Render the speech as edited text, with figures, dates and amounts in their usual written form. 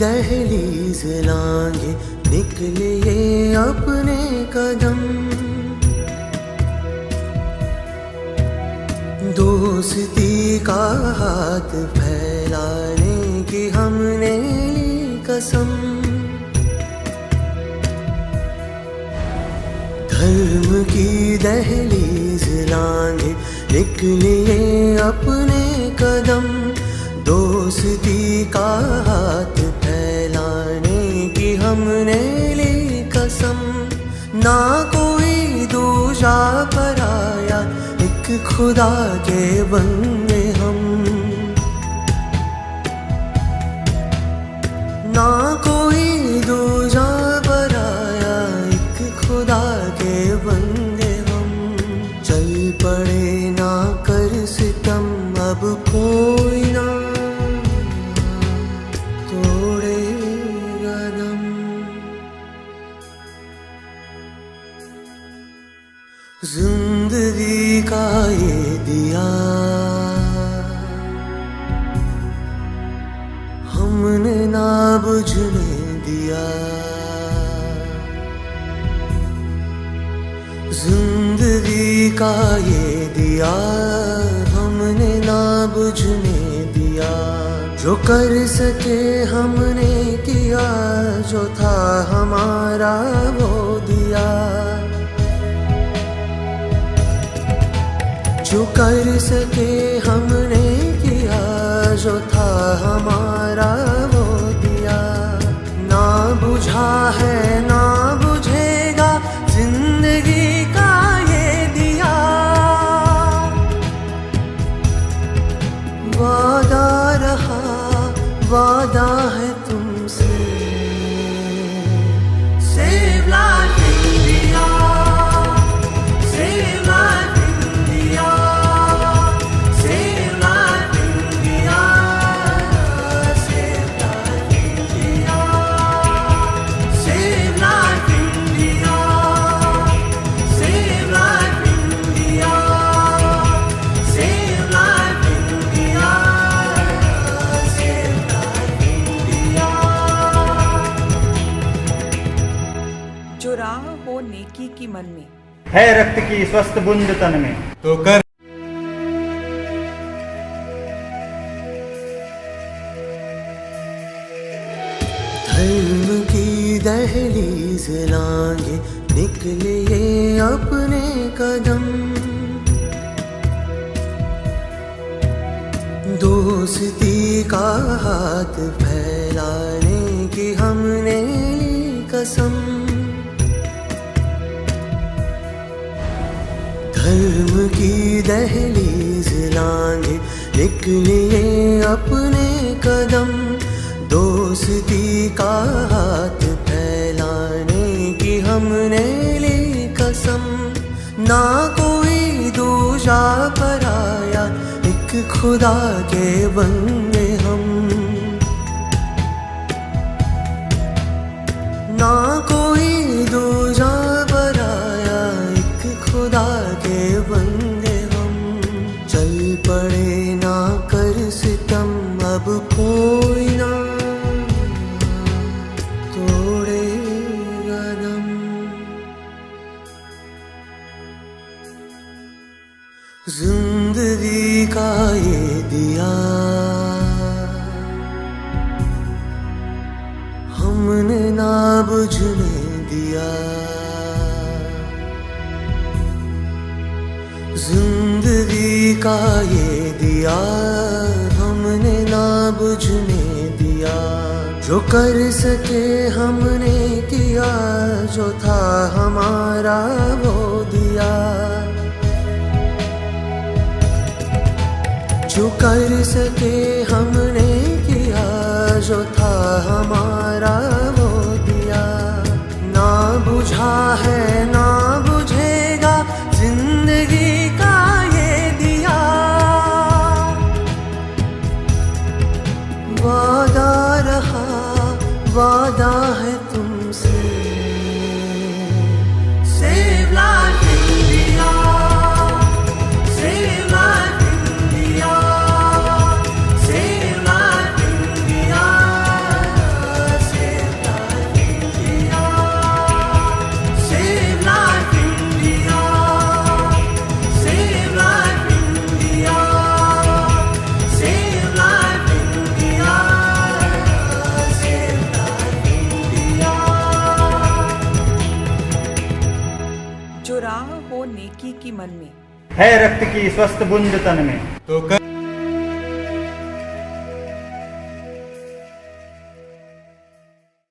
दहलीज लांघे निकले ये अपने कदम, दोस्ती का हाथ फैलाने की हमने ली कसम। धर्म की दहलीज लांघे निकले ये अपने कदम, दोस्ती का हाथ फैलाने की हमने ली कसम। ना कोई दूजा पराया, एक खुदा के बंदे हम। ना कोई दूजा पराया, एक खुदा के बंदे हम। चल पड़े ना कर सितम, अब कोई ना तोड़ेगा दम। जिंदगी का ये दिया हमने ना बुझने दिया, जिंदगी का ये दिया हमने ना बुझने दिया। जो कर सके हमने किया, जो था हमारा वो दिया। जो कर सके हमने किया, जो था हमारा वो दिया। ना बुझा है ना बुझेगा जिंदगी का ये दिया। वादा रहा वादा है तुमसे, save life India, save life India, save life India, save life India, save life India, save life India, save life India, save life India. जो राह हो नेकी की मन में, है रक्त की स्वस्थ बूंद तन में, तो कर। धर्म की दहलीज लांघे निकले ये अपने कदम, दोस्ती का हाथ फैलाने की हमने ली कसम। धर्म की दहलीज लांघे निकले ये अपने कदम, दोस्ती का हाथ फैलाने की हमने ली कसम। ना कोई दूजा पराया, एक खुदा के बंदे हम। ना कोई दूजा पराया, एक खुदा के बंदे हम। चल पड़े ना कर सितम, अब कोई ना तोड़ेगा दम। जिंदगी का ये दिया हमने ना बुझने दिया, जिंदगी का ये दिया हमने ना बुझने दिया। जो कर सके हमने किया, जो था हमारा वो दिया। जो कर सके हमने किया, जो था हमारा वो दिया। ना बुझा है ना बुझेगा जिंदगी का ये दिया। वादा रहा वादा है तुमसे, save life India, save life India, save life India, राह हो नेकी की मन में, है रक्त की स्वस्थ बूंद तन में। तो कर